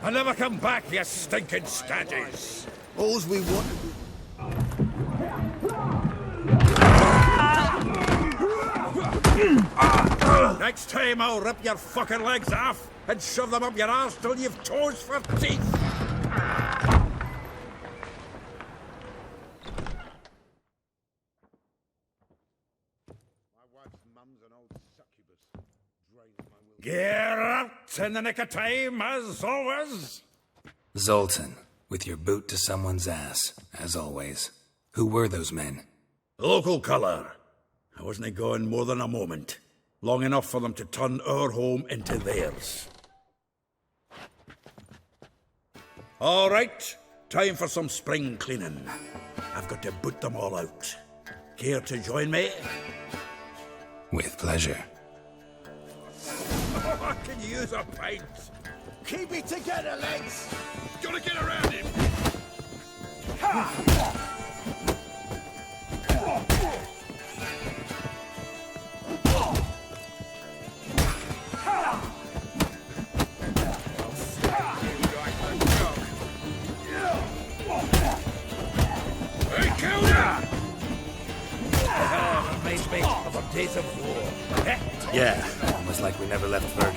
And never come back, you stinking staggies. All's we want. Next time I'll rip your fucking legs off and shove them up your arse till you've toes for teeth. Get out in the nick of time, as always. Zoltan, with your boot to someone's ass, as always. Who were those men? Local colour. I wasn't gone more than a moment. Long enough for them to turn our home into theirs. All right, time for some spring cleaning. I've got to boot them all out. Care to join me? With pleasure. Oh, I can use a pint. Keep it together, legs! Gotta get around him. Hey, Counter! Reminds me of our days of war. Yeah, almost like we never left Bergen.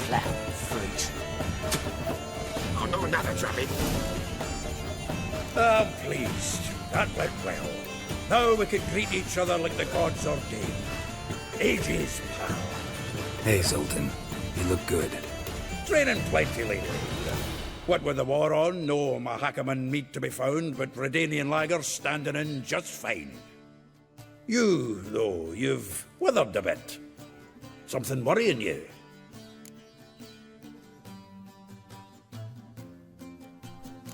Flat fruit. Oh, no, another drubbing. I'm pleased. That went well. Now we can greet each other like the gods ordained. Ages, pal. Hey, Zoltan. You look good. Training plenty lately. What with the war on, no Mahakaman meat to be found, but Redanian lagers standing in just fine. You, though, you've withered a bit. Something worrying you?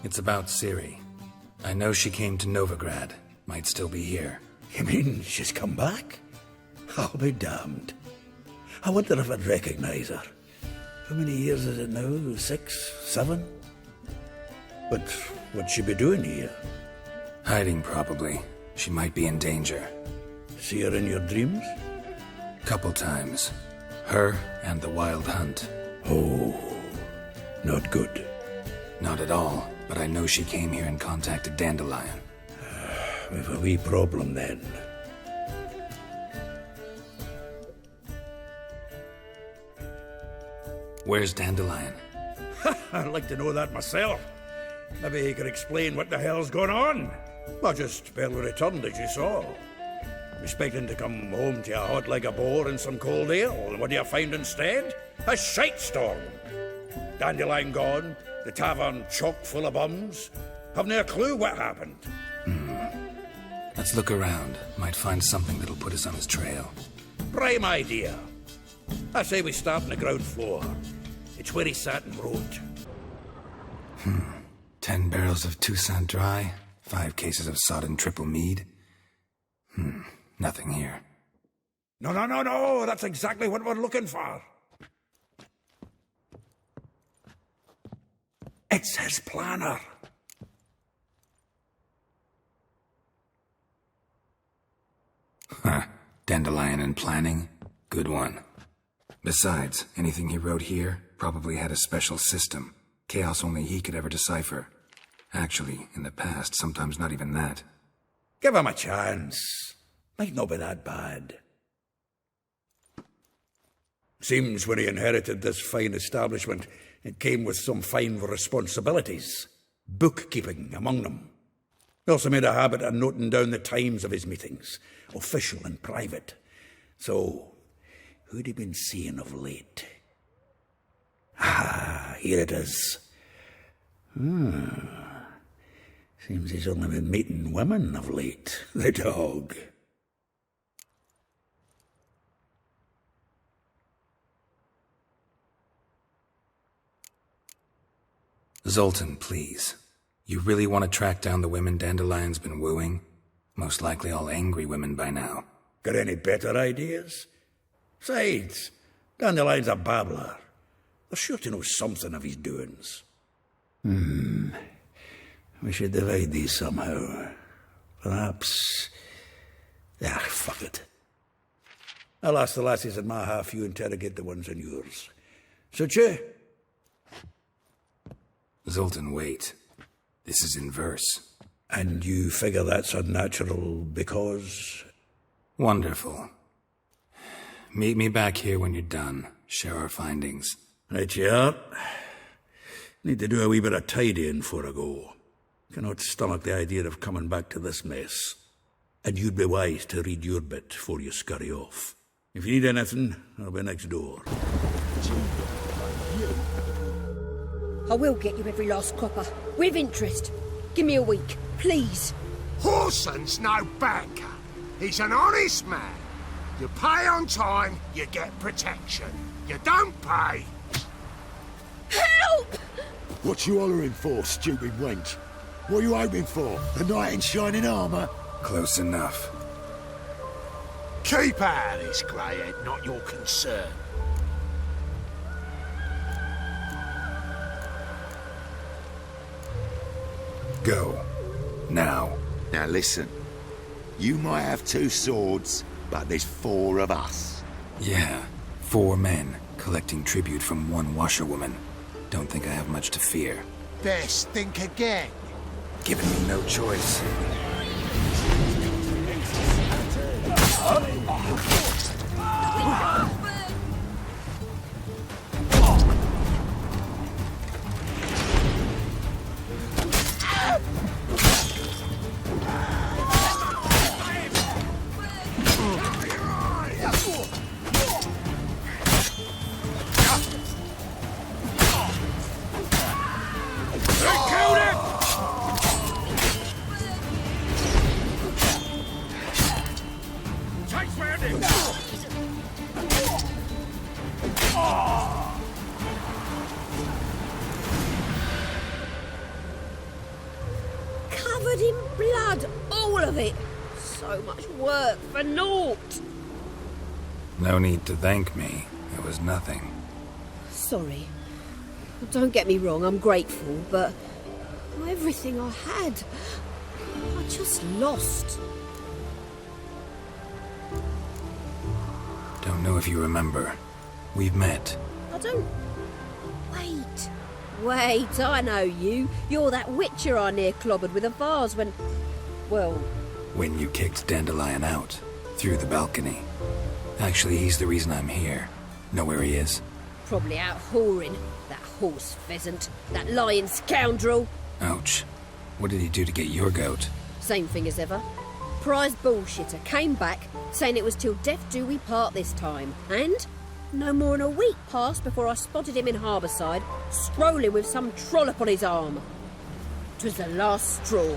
It's about Ciri. I know she came to Novigrad. Might still be here. You mean she's come back? I'll be damned. I wonder if I'd recognize her. How many years is it now? 6, 7? But what'd she be doing here? Hiding, probably. She might be in danger. See her in your dreams? Couple times. Her and the Wild Hunt. Oh, not good. Not at all, but I know she came here and contacted Dandelion. We've a wee problem then. Where's Dandelion? I'd like to know that myself. Maybe he could explain what the hell's going on. I just barely returned, as you saw. Expecting to come home to a hot like a boar and some cold ale, and what do you find instead? A shite storm. Dandelion gone, the tavern chock full of bums. Haven't a clue what happened. Let's look around. Might find something that'll put us on his trail. Prime idea. I say we start on the ground floor. It's where he sat and wrote. 10 barrels of Toussaint Dry, 5 cases of sodden triple mead. Nothing here. No. That's exactly what we're looking for. It's his planner. Dandelion and planning? Good one. Besides, anything he wrote here probably had a special system. Chaos only he could ever decipher. Actually, in the past, sometimes not even that. Give him a chance. Might not be that bad. Seems when he inherited this fine establishment, it came with some fine responsibilities. Bookkeeping among them. He also made a habit of noting down the times of his meetings, official and private. So, who'd he been seeing of late? Ah, here it is. Seems he's only been meeting women of late, the dog. Zoltan, please. You really want to track down the women Dandelion's been wooing? Most likely all angry women by now. Got any better ideas? Besides, Dandelion's a babbler. They're sure to know something of his doings. We should divide these somehow. Perhaps... fuck it. I'll ask the lassies in my half, you interrogate the ones in yours. Suit you? Zoltan, wait. This is in verse. And you figure that's unnatural because... Wonderful. Meet me back here when you're done. Share our findings. Right you are. Need to do a wee bit of tidying before I go. Cannot stomach the idea of coming back to this mess. And you'd be wise to read your bit before you scurry off. If you need anything, I'll be next door. I will get you every last copper, with interest. Give me a week, please. Horson's no banker. He's an honest man. You pay on time, you get protection. You don't pay... Help! What you hollering for, stupid wench? What are you hoping for? The knight in shining armour? Close enough. Keep out of this, greyhead, not your concern. Go. Now. Now listen. You might have 2 swords, but there's 4 of us. Yeah. 4 men, collecting tribute from 1 washerwoman. Don't think I have much to fear. Best think again. Given me no choice. Covered in blood, all of it. So much work for naught. No need to thank me. It was nothing. Sorry. Don't get me wrong, I'm grateful, but everything I had, I just lost. Don't know if you remember. We've met. I don't... Wait, I know you. You're that witcher I near clobbered with a vase when... Well... When you kicked Dandelion out. Through the balcony. Actually, he's the reason I'm here. Know where he is? Probably out whoring. That horse pheasant. That lying scoundrel. Ouch. What did he do to get your goat? Same thing as ever. Prize bullshitter came back, saying it was till death do we part this time. And... no more than a week passed before I spotted him in Harbourside, strolling with some trollop on his arm. 'Twas the last straw.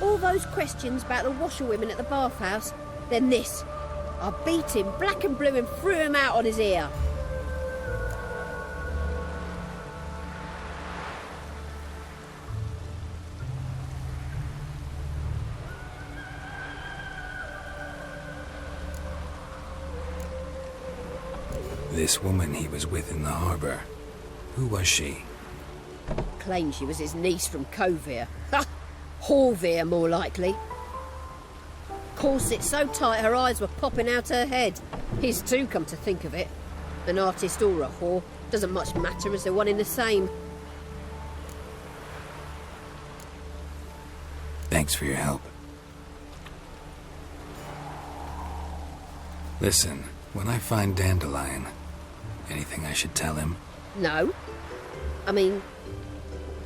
All those questions about the washerwomen at the bathhouse, then this. I beat him black and blue and threw him out on his ear. This woman he was with in the harbour. Who was she? Claimed she was his niece from Kovir. Ha! Horvir, more likely. Corset so tight her eyes were popping out her head. His too, come to think of it. An artist or a whore. Doesn't much matter as they're one in the same. Thanks for your help. Listen, when I find Dandelion, anything I should tell him? No. I mean,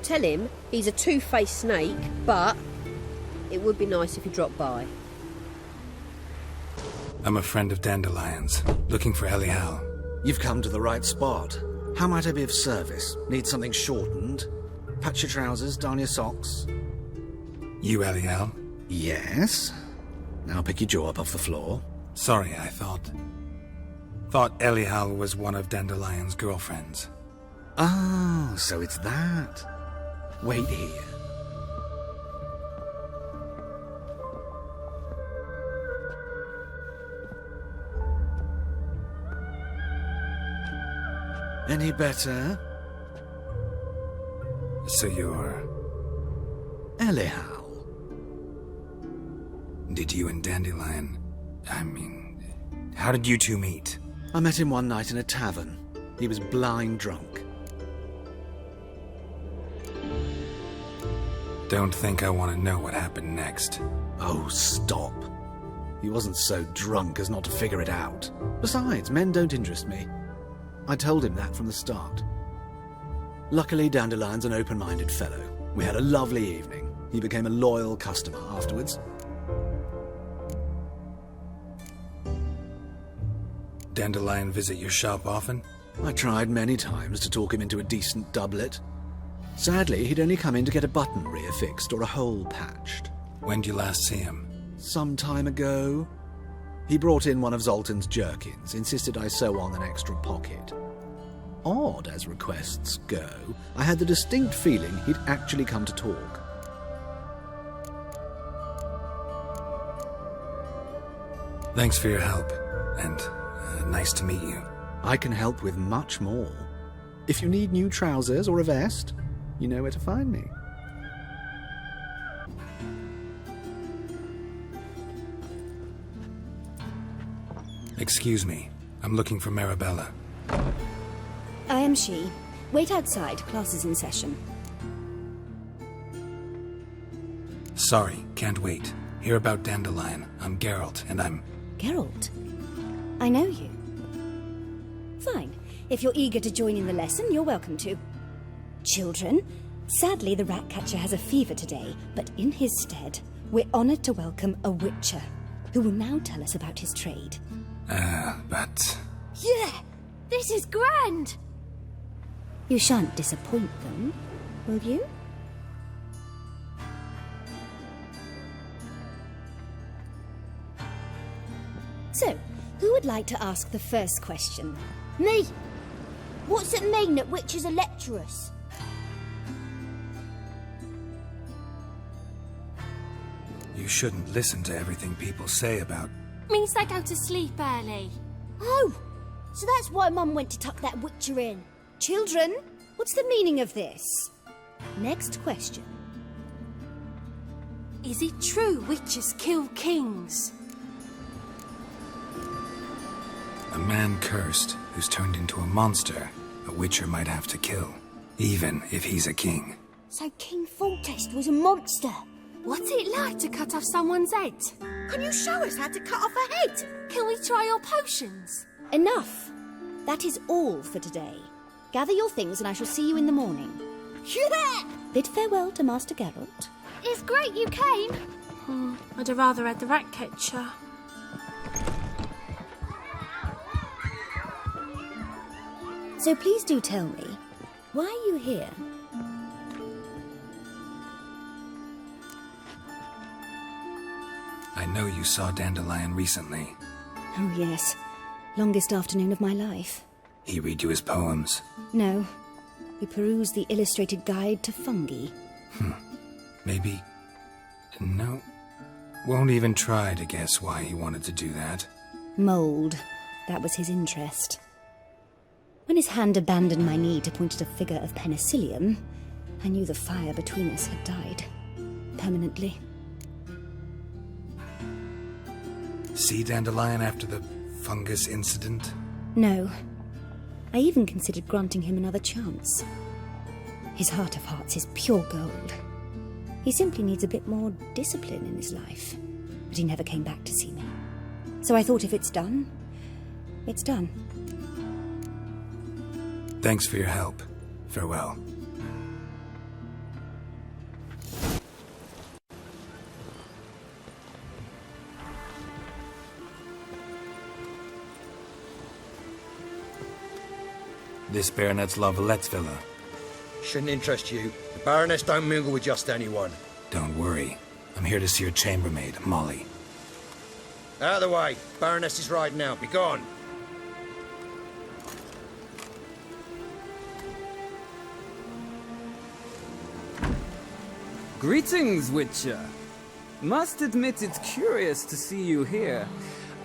tell him he's a two-faced snake, but it would be nice if he dropped by. I'm a friend of Dandelion's, looking for Elial. You've come to the right spot. How might I be of service? Need something shortened? Patch your trousers, darn your socks. You Elial? Yes. Now pick your jaw up off the floor. Sorry, I thought Elial was one of Dandelion's girlfriends. Ah, so it's that. Wait here. Any better? So you're... Elial. Did you and Dandelion... How did you two meet? I met him one night in a tavern. He was blind drunk. Don't think I want to know what happened next. Oh, stop. He wasn't so drunk as not to figure it out. Besides, men don't interest me. I told him that from the start. Luckily, Dandelion's an open-minded fellow. We had a lovely evening. He became a loyal customer afterwards. Dandelion visit your shop often? I tried many times to talk him into a decent doublet. Sadly, he'd only come in to get a button reaffixed or a hole patched. When'd you last see him? Some time ago. He brought in one of Zoltan's jerkins, insisted I sew on an extra pocket. Odd as requests go, I had the distinct feeling he'd actually come to talk. Thanks for your help, and nice to meet you. I can help with much more. If you need new trousers or a vest, you know where to find me. Excuse me. I'm looking for Marabella. I am she. Wait outside. Class is in session. Sorry, can't wait. Hear about Dandelion. I'm Geralt, and I'm... Geralt? I know you. Fine. If you're eager to join in the lesson, you're welcome to. Children, sadly the Ratcatcher has a fever today, but in his stead, we're honoured to welcome a Witcher, who will now tell us about his trade. But... Yeah! This is grand! You shan't disappoint them, will you? So, who would like to ask the first question? Me! What's it mean that witches are lecturers? You shouldn't listen to everything people say about... Means they go to sleep early. Oh! So that's why Mum went to tuck that witcher in. Children, what's the meaning of this? Next question. Is it true witches kill kings? A man cursed who's turned into a monster, a witcher might have to kill, even if he's a king. So King Foltest was a monster. What's it like to cut off someone's head? Can you show us how to cut off a head? Can we try your potions? Enough. That is all for today. Gather your things and I shall see you in the morning. Yeah! Bid farewell to Master Geralt. It's great you came. I'd have rather had the Ratcatcher. So please do tell me, why are you here? I know you saw Dandelion recently. Oh yes, longest afternoon of my life. He read you his poems. No, we perused the illustrated guide to fungi. Maybe... No. Won't even try to guess why he wanted to do that. Mould, that was his interest. When his hand abandoned my knee to point at a figure of penicillium, I knew the fire between us had died. Permanently. See Dandelion after the fungus incident? No. I even considered granting him another chance. His heart of hearts is pure gold. He simply needs a bit more discipline in his life. But he never came back to see me. So I thought if it's done, it's done. Thanks for your help. Farewell. This Baronet's La Vallette's villa. Shouldn't interest you. The Baroness don't mingle with just anyone. Don't worry. I'm here to see your chambermaid, Molly. Out of the way. Baroness is riding out. Be gone. Greetings, Witcher. Must admit it's curious to see you here.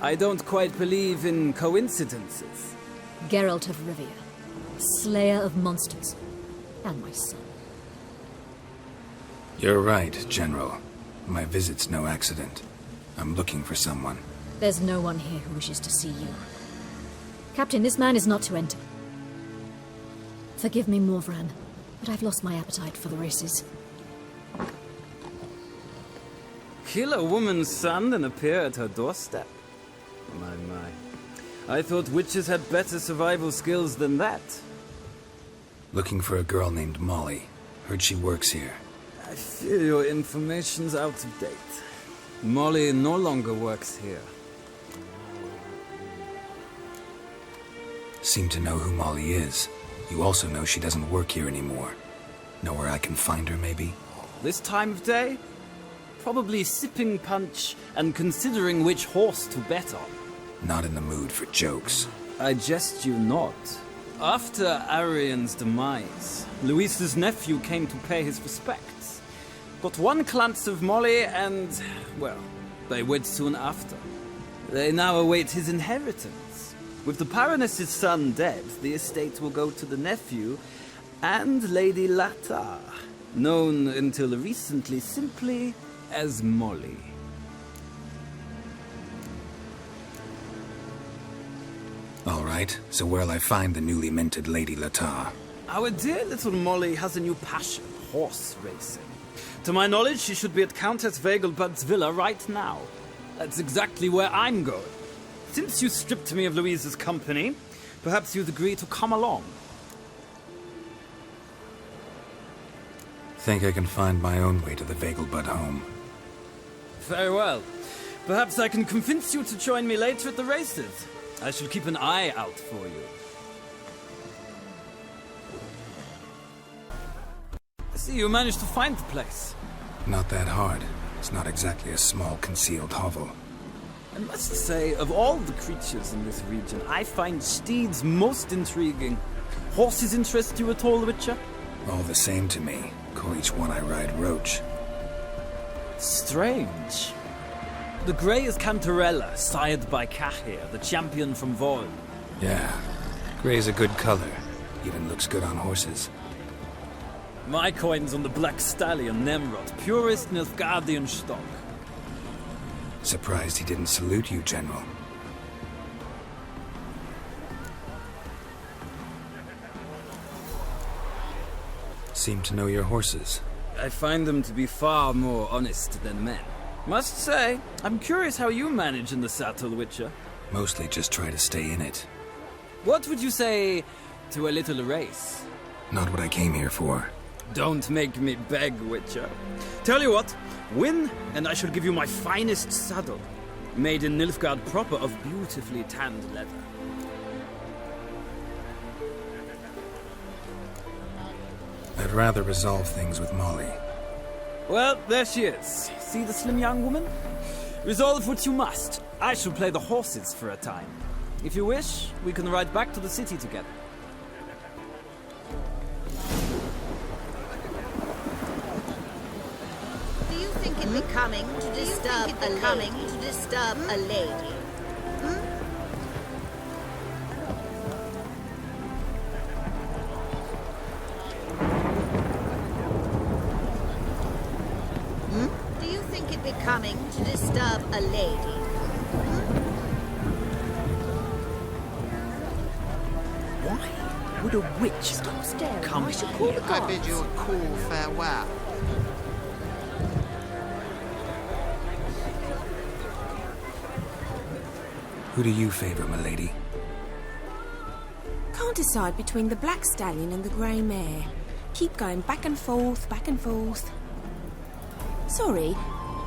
I don't quite believe in coincidences. Geralt of Rivia, slayer of monsters, and my son. You're right, General. My visit's no accident. I'm looking for someone. There's no one here who wishes to see you. Captain, this man is not to enter. Forgive me, Morvran, but I've lost my appetite for the races. Kill a woman's son and appear at her doorstep? My. I thought witches had better survival skills than that. Looking for a girl named Molly. Heard she works here. I fear your information's out of date. Molly no longer works here. Seem to know who Molly is. You also know she doesn't work here anymore. Know where I can find her, maybe? This time of day? Probably sipping punch and considering which horse to bet on. Not in the mood for jokes. I jest you not. After Arian's demise, Luis's nephew came to pay his respects. Got one glance of Molly and, well, they wed soon after. They now await his inheritance. With the Baroness's son dead, the estate will go to the nephew and Lady Latar, known until recently simply as Molly. All right, so where'll I find the newly minted Lady Latar? Our dear little Molly has a new passion, horse racing. To my knowledge, she should be at Countess Vegelbud's villa right now. That's exactly where I'm going. Since you stripped me of Louise's company, perhaps you'd agree to come along. Think I can find my own way to the Vegelbud home. Very well. Perhaps I can convince you to join me later at the races. I shall keep an eye out for you. I see you managed to find the place. Not that hard. It's not exactly a small concealed hovel. I must say, of all the creatures in this region, I find steeds most intriguing. Horses interest you at all, Witcher? All the same to me. Call each one I ride Roach. Strange. The grey is Cantarella, sired by Cahir, the champion from Vol. Yeah, gray's a good color. Even looks good on horses. My coin's on the Black Stallion, Nemrod, purest Nilfgaardian stock. Surprised he didn't salute you, General. Seem to know your horses. I find them to be far more honest than men. Must say, I'm curious how you manage in the saddle, Witcher. Mostly just try to stay in it. What would you say to a little race? Not what I came here for. Don't make me beg, Witcher. Tell you what, win, and I shall give you my finest saddle. Made in Nilfgaard proper of beautifully tanned leather. I'd rather resolve things with Molly. Well, there she is. See the slim young woman? Resolve what you must. I shall play the horses for a time. If you wish, we can ride back to the city together. Do you think it becoming to disturb a lady? Do you think it becoming to disturb a lady? Why would a witch come here? I bid you a cool farewell. Who do you favor, milady? Can't decide between the Black Stallion and the Grey Mare. Keep going back and forth, back and forth. Sorry,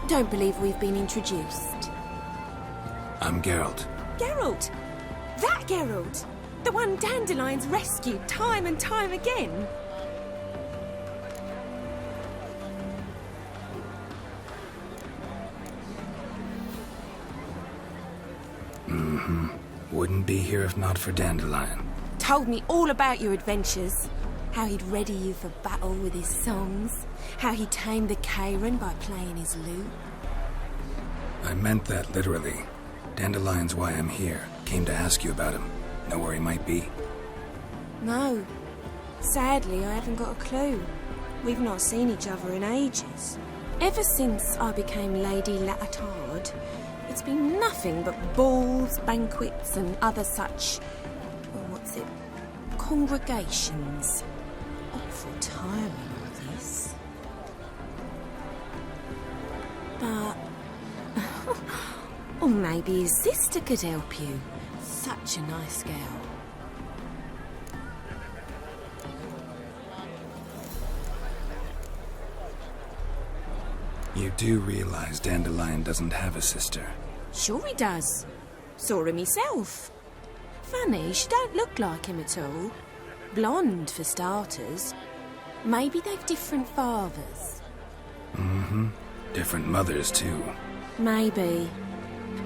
don't believe we've been introduced. I'm Geralt. Geralt! That Geralt! The one Dandelion's rescued time and time again. Mm-hmm. Wouldn't be here if not for Dandelion. Told me all about your adventures. How he'd ready you for battle with his songs. How he tamed the Kairan by playing his lute. I meant that literally. Dandelion's why I'm here. Came to ask you about him. Know where he might be? No. Sadly, I haven't got a clue. We've not seen each other in ages. Ever since I became Lady Latard, It's been nothing but balls, banquets, and other such... congregations. Awful tiring, all this. But... or maybe his sister could help you. Such a nice girl. You do realize Dandelion doesn't have a sister? Sure he does. Saw him myself. Funny, she don't look like him at all. Blonde, for starters. Maybe they've different fathers. Mm-hmm. Different mothers, too. Maybe.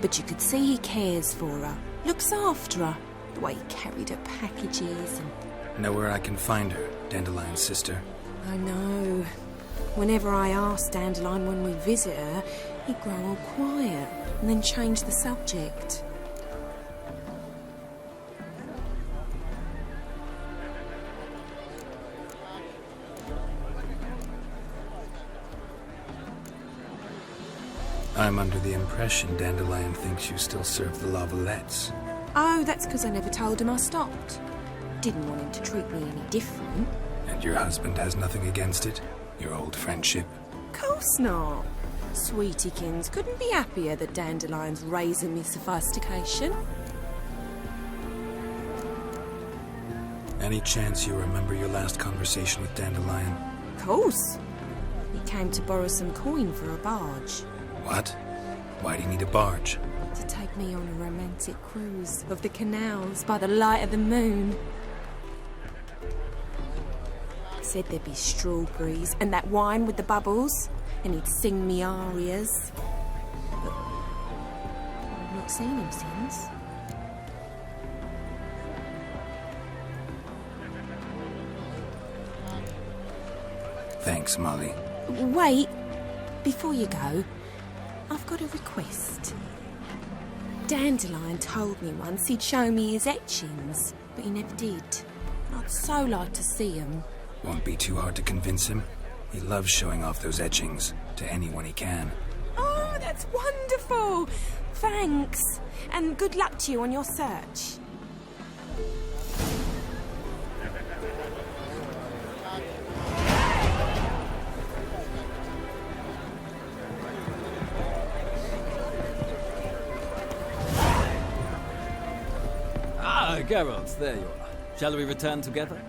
But you could see he cares for her. Looks after her. The way he carried her packages and... Know where I can find her, Dandelion's sister? I know. Whenever I ask Dandelion when we visit her, he'd grow all quiet and then change the subject. I'm under the impression Dandelion thinks you still serve the Lavalettes. Oh, that's because I never told him I stopped. Didn't want him to treat me any different. And your husband has nothing against it? Your old friendship? Course not. Sweetiekins couldn't be happier that Dandelion's raising me sophistication. Any chance you remember your last conversation with Dandelion? Course. He came to borrow some coin for a barge. What? Why do you need a barge? To take me on a romantic cruise of the canals by the light of the moon. Said there'd be strawberries and that wine with the bubbles, and he'd sing me arias. But I've not seen him since. Thanks, Molly. Wait, before you go, I've got a request. Dandelion told me once he'd show me his etchings, but he never did. I'd so like to see them. Won't be too hard to convince him. He loves showing off those etchings to anyone he can. Oh, that's wonderful! Thanks, and good luck to you on your search. Ah, Geralt, there you are. Shall we return together?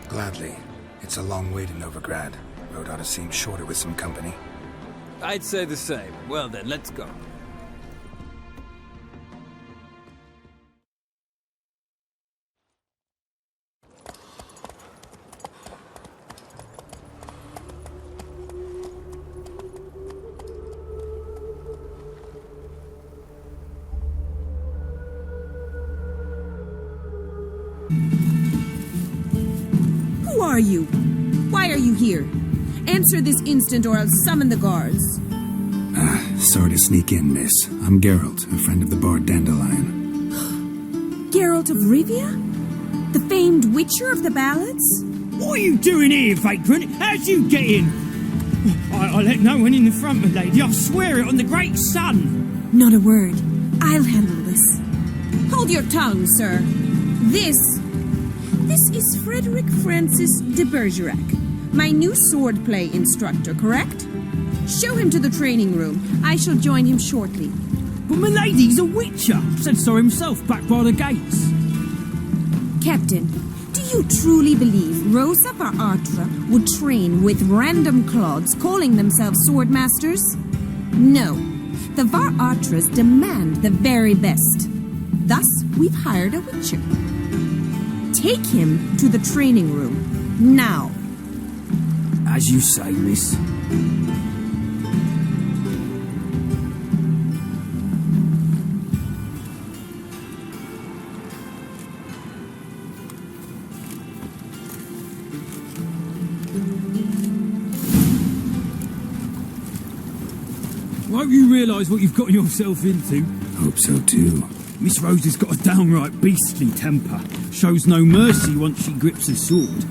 Gladly. It's a long way to Novigrad. Road ought to seem shorter with some company. I'd say the same. Well then, let's go. Who are you? Why are you here? Answer this instant or I'll summon the guards. Sorry to sneak in, miss. I'm Geralt, a friend of the bard Dandelion. Geralt of Rivia? The famed witcher of the ballads? What are you doing here, vagrant? How'd you get in? I let no one in the front, my lady. I swear it on the great sun. Not a word. I'll handle this. Hold your tongue, sir. This is Frederick Francis de Bergerac, my new swordplay instructor, correct? Show him to the training room. I shall join him shortly. But my lady's a witcher. Said so himself back by the gates. Captain, do you truly believe Rosa Varatra would train with random clods calling themselves swordmasters? No. The Varatras demand the very best. Thus, we've hired a witcher. Take him to the training room, now. As you say, miss. Won't you realise what you've got yourself into? Hope so too. Miss Rose has got a downright beastly temper. Shows no mercy once she grips a sword.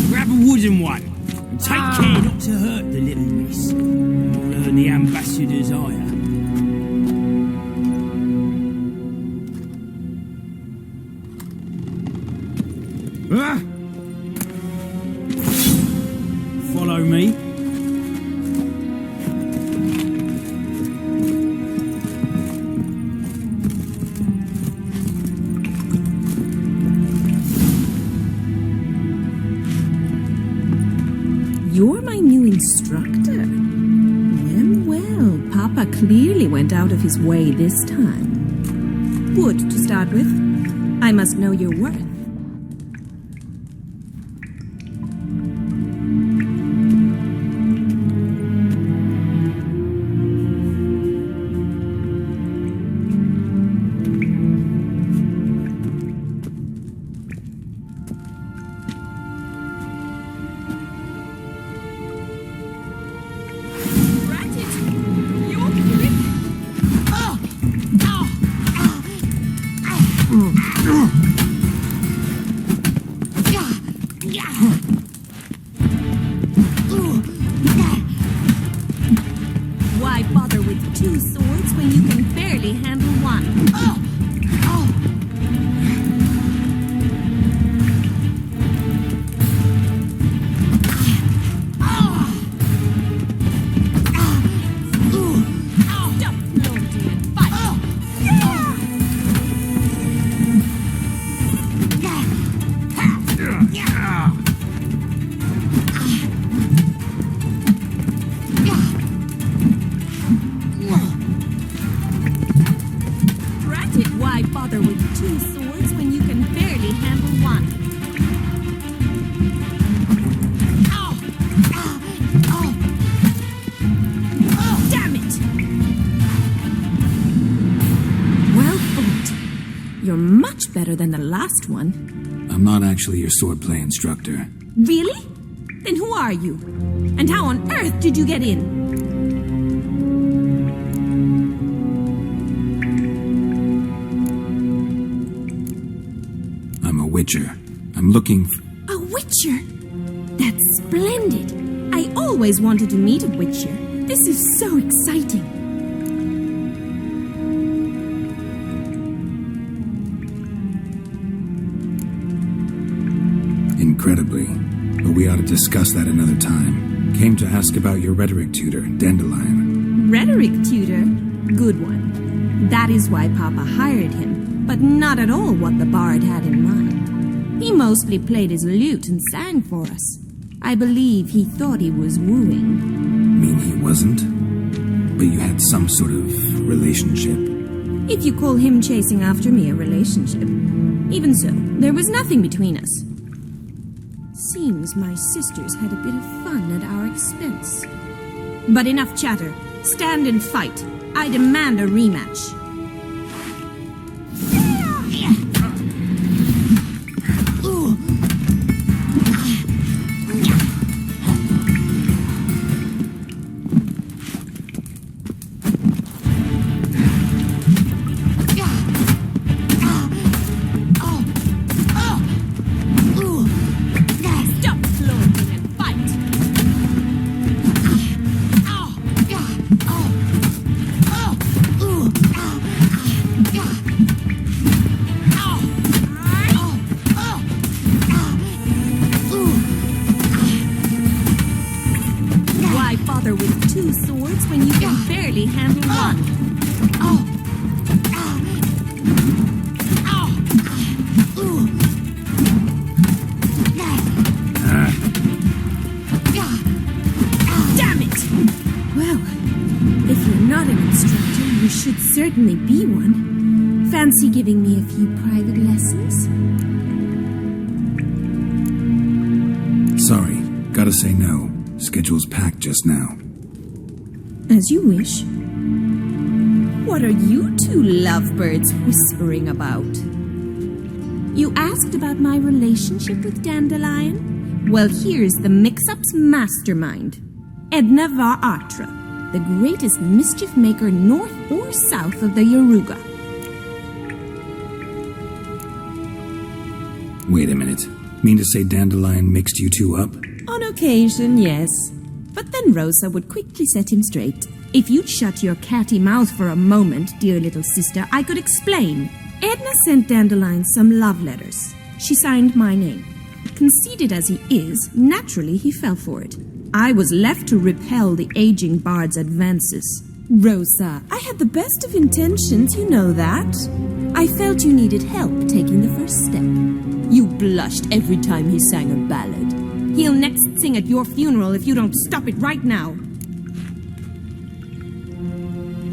Grab a wooden one and Take care not to hurt the little miss. You'll earn the ambassador's ire. Follow me. You're my new instructor. Well, Papa clearly went out of his way this time. Wood, to start with. I must know your worth. Why bother with two swords when you can barely handle one? Stop floating and fight! Drat it, why bother with two swords when you can barely handle one? Damn it! Well fought. You're much better than the last one. I'm not actually your swordplay instructor. Really? Then who are you? And how on earth did you get in? I'm a witcher. I'm looking A witcher? That's splendid. I always wanted to meet a witcher. This is so exciting. incredibly. But we ought to discuss that another time. Came to ask about your rhetoric tutor, Dandelion. Rhetoric tutor? Good one. That is why Papa hired him, but not at all what the bard had in mind. He mostly played his lute and sang for us. I believe he thought he was wooing. Mean he wasn't? But you had some sort of relationship? If you call him chasing after me a relationship. Even so, there was nothing between us. Seems my sisters had a bit of fun at our expense. But enough chatter. Stand and fight. I demand a rematch. With two swords when you can barely handle one. Damn it! Well, if you're not an instructor, you should certainly be one. Fancy giving me a few private lessons? Sorry, gotta say no. Schedule's packed just now. As you wish. What are you two lovebirds whispering about? You asked about my relationship with Dandelion? Well, here's the mix-up's mastermind. Edna var Atra, the greatest mischief maker north or south of the Yaruga. Wait a minute. Mean to say Dandelion mixed you two up? On occasion, yes. But then Rosa would quickly set him straight. If you'd shut your catty mouth for a moment, dear little sister, I could explain. Edna sent Dandelion some love letters. She signed my name. Conceited as he is, naturally he fell for it. I was left to repel the aging bard's advances. Rosa, I had the best of intentions, you know that. I felt you needed help taking the first step. You blushed every time he sang a ballad. He'll next sing at your funeral if you don't stop it right now.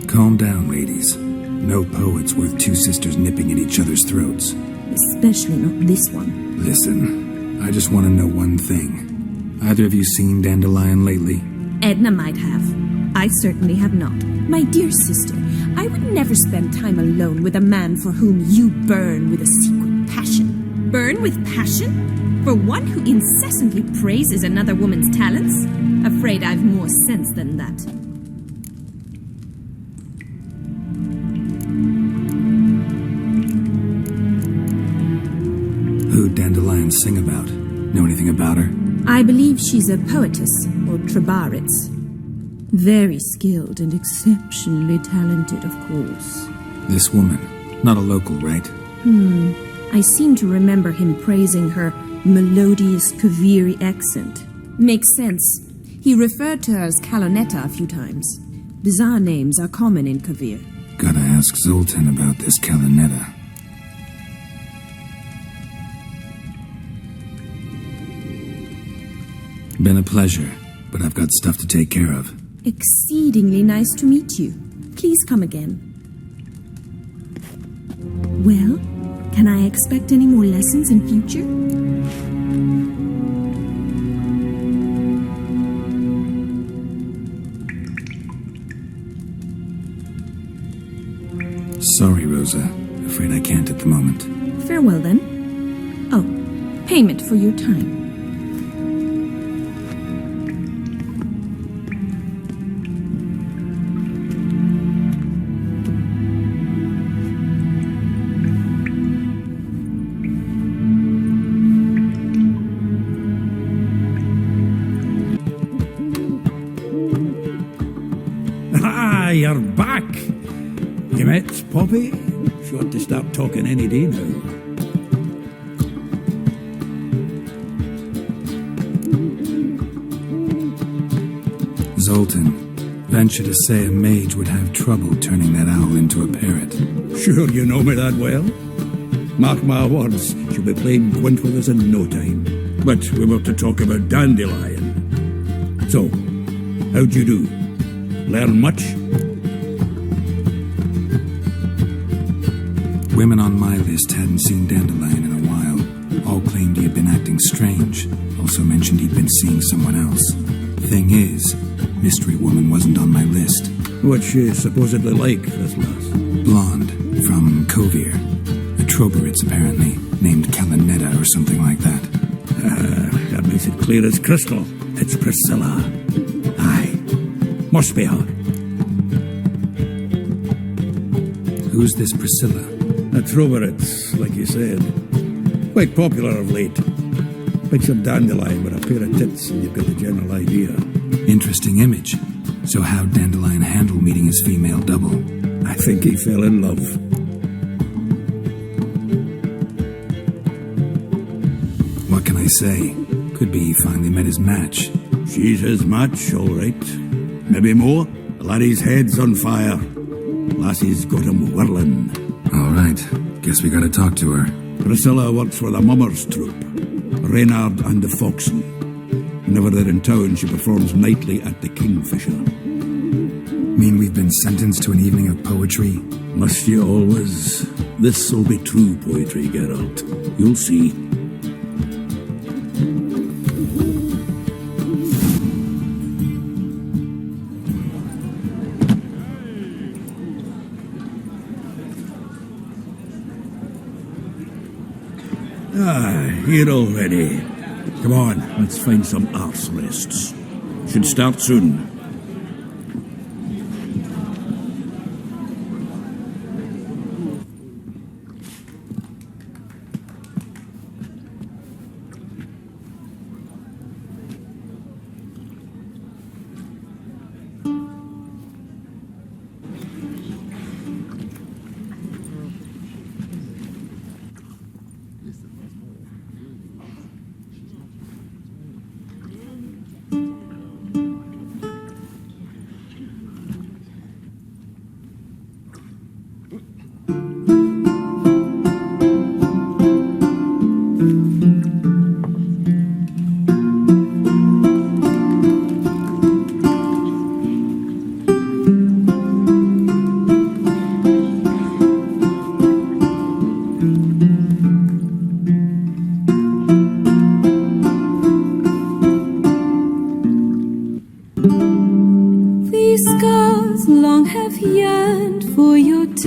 Calm down, ladies. No poet's worth two sisters nipping at each other's throats. Especially not this one. Listen, I just want to know one thing. Either of you seen Dandelion lately? Edna might have. I certainly have not. My dear sister, I would never spend time alone with a man for whom you burn with a secret passion. Burn with passion? For one who incessantly praises another woman's talents? Afraid I've more sense than that. Who'd Dandelion sing about? Know anything about her? I believe she's a poetess, or trebaritz. Very skilled and exceptionally talented, of course. This woman. Not a local, right? I seem to remember him praising her melodious Kaviri accent. Makes sense. He referred to her as Calonetta a few times. Bizarre names are common in Kavir. Gotta ask Zoltan about this Calonetta. Been a pleasure, but I've got stuff to take care of. Exceedingly nice to meet you. Please come again. Well, can I expect any more lessons in future? Sorry, Rosa. Afraid I can't at the moment. Farewell, then. Oh, payment for your time. You're back. You met Poppy? She ought to start talking any day now. Zoltan, venture to say a mage would have trouble turning that owl into a parrot. Sure you know me that well? Mark my words, she'll be playing quint with us in no time. But we were to talk about Dandelion. So, how'd you do? Learn much? Women on my list hadn't seen Dandelion in a while. All claimed he had been acting strange. Also mentioned he'd been seeing someone else. Thing is, Mystery Woman wasn't on my list. What's she supposedly like, this lass? Blonde, from Kovir. A Troberitz, apparently, named Calonetta or something like that. That makes it clear as crystal. It's Priscilla. Aye. Must be her. Who's this Priscilla? A Troberitz, like you said. Quite popular of late. Picture Dandelion with a pair of tits and you've got the general idea. Interesting image. So how'd Dandelion handle meeting his female double? I think he fell in love. What can I say? Could be he finally met his match. She's his match, all right. Maybe more. The laddie's head's on fire. Lassie's got him whirling. All right. Guess we gotta talk to her. Priscilla works for the Mummers troupe. Reynard and the Foxen. Whenever they're in town, she performs nightly at the Kingfisher. Mean we've been sentenced to an evening of poetry? Must you always? This'll be true poetry, Geralt. You'll see. Here already. Come on, let's find some arse rests. Should start soon.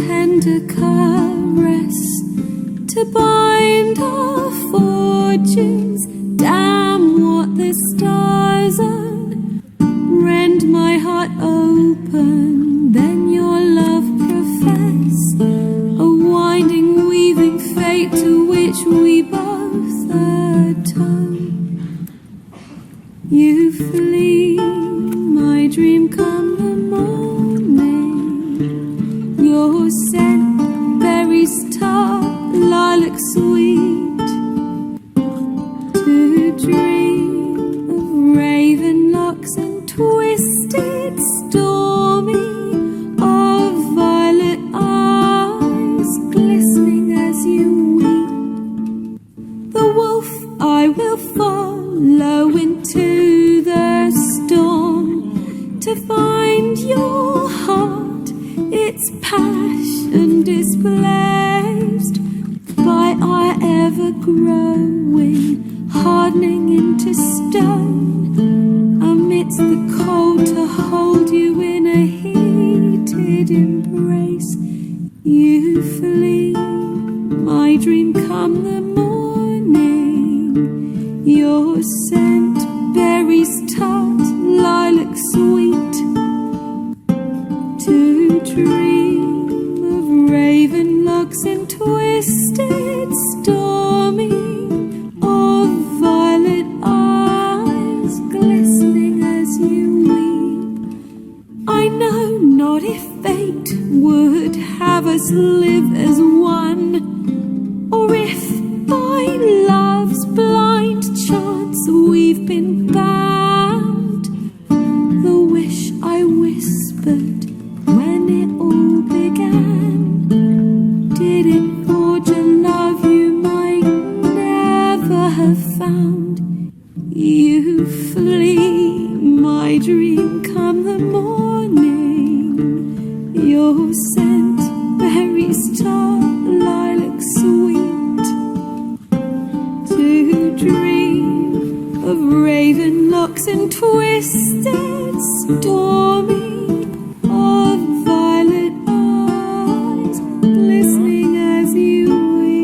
tender caress to bind our fortunes. Damn what the stars are. Rend my heart open, then your love profess. A winding, weaving fate to which we both atone. You flee, my dream come the morning. Your scent, berries tart, lilac sweet. To dream of raven locks and twisted stormy, of violet eyes glistening as you weep. The wolf I will follow into the storm to find your heart, its passion displaced by our ever-growing, hardening into stone, amidst the cold to hold you in a heated embrace. You flee, my dream come the morning. Your scent, berries tart, lilac sweet. To dream of raven locks and twisted stormy, of violet eyes glistening as you weep. I know not if fate would have us live as one, or if by love's blind chance we've been bound. The wish I whispered when it all began, did it forge a love you might never have found? You flee, my dream come the morning. Your scent, berries tart, lilac sweet. To dream of raven locks and twisted stormy, of violet eyes glistening as you weep.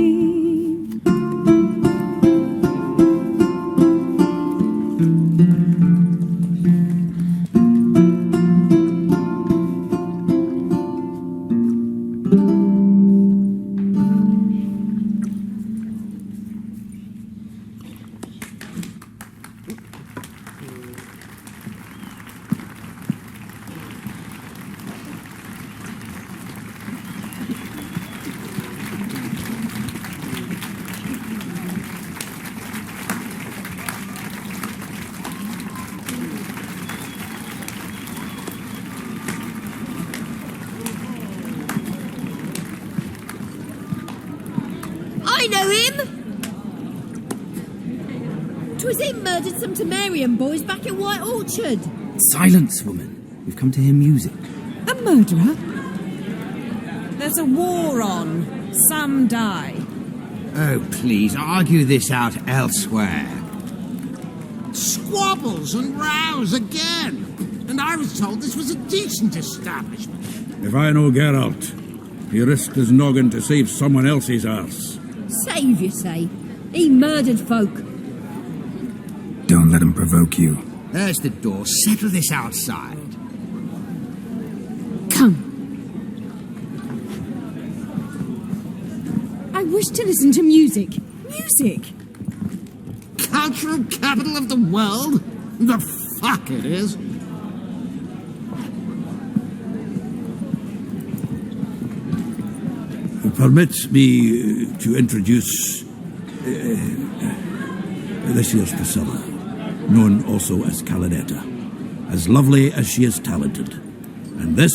I know him! 'Twas him murdered some Temerian boys back in White Orchard. Silence, woman. We've come to hear music. A murderer? There's a war on. Some die. Oh, please, argue this out elsewhere. Squabbles and rows again. And I was told this was a decent establishment. If I know Geralt, he risked his noggin to save someone else's arse. Save, you say? He murdered folk. Don't let him provoke you. There's the door. Settle this outside. Come. I wish to listen to music. Music! Cultural capital of the world? The fuck it is. Permit me to introduce this here's Priscilla, known also as Calinetta, as lovely as she is talented. And this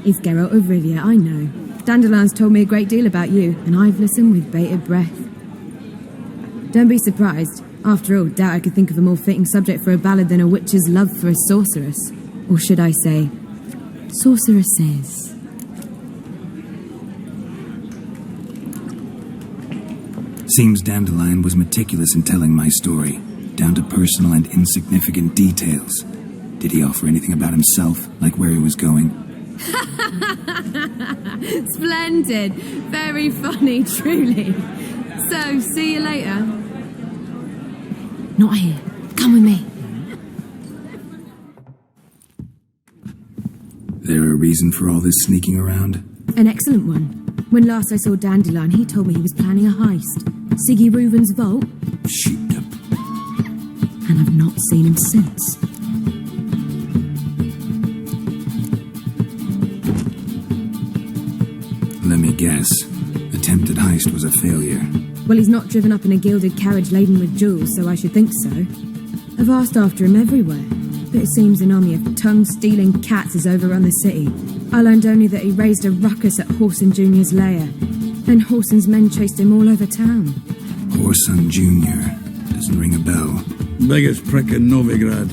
is Geralt of Rivia, I know. Dandelion's told me a great deal about you, and I've listened with bated breath. Don't be surprised. After all, doubt I could think of a more fitting subject for a ballad than a witch's love for a sorceress. Or should I say, sorceresses. Seems Dandelion was meticulous in telling my story, down to personal and insignificant details. Did he offer anything about himself, like where he was going? Splendid. Very funny, truly. So, see you later. Not here. Come with me. There a reason for all this sneaking around? An excellent one. When last I saw Dandelion, he told me he was planning a heist. Siggy Reuven's vault. Sheeped up. And I've not seen him since. Let me guess. Attempted heist was a failure. Well, he's not driven up in a gilded carriage laden with jewels, so I should think so. I've asked after him everywhere, but it seems an army of tongue-stealing cats has overrun the city. I learned only that he raised a ruckus at Horson Jr.'s lair. Then Horson's men chased him all over town. Horson Jr. Doesn't ring a bell. Biggest prick in Novigrad.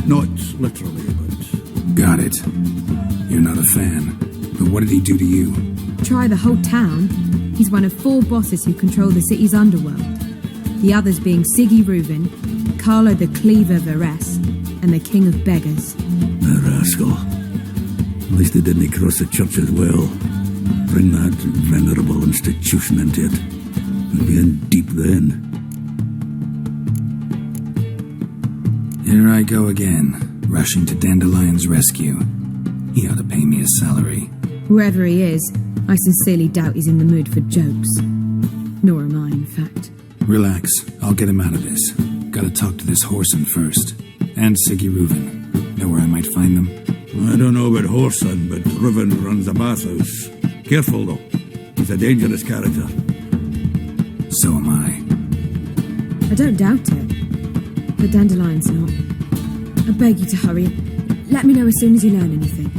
Not literally, but... Got it. You're not a fan. But what did he do to you? Try the whole town. He's one of 4 bosses who control the city's underworld. The others being Siggy Reuven, Carlo the Cleaver Varese, and the King of Beggars. The rascal. At least they didn't cross the church as well. Bring that venerable institution into it. We'd be in deep then. Here I go again, rushing to Dandelion's rescue. He ought to pay me a salary. Whoever he is, I sincerely doubt he's in the mood for jokes. Nor am I, in fact. Relax, I'll get him out of this. Gotta talk to this Horson first. And Siggy Reuven. Know where I might find them? I don't know about Horson, but Reuven runs a bathhouse. Careful, though. He's a dangerous character. So am I. I don't doubt it. But Dandelion's not. I beg you to hurry. Let me know as soon as you learn anything.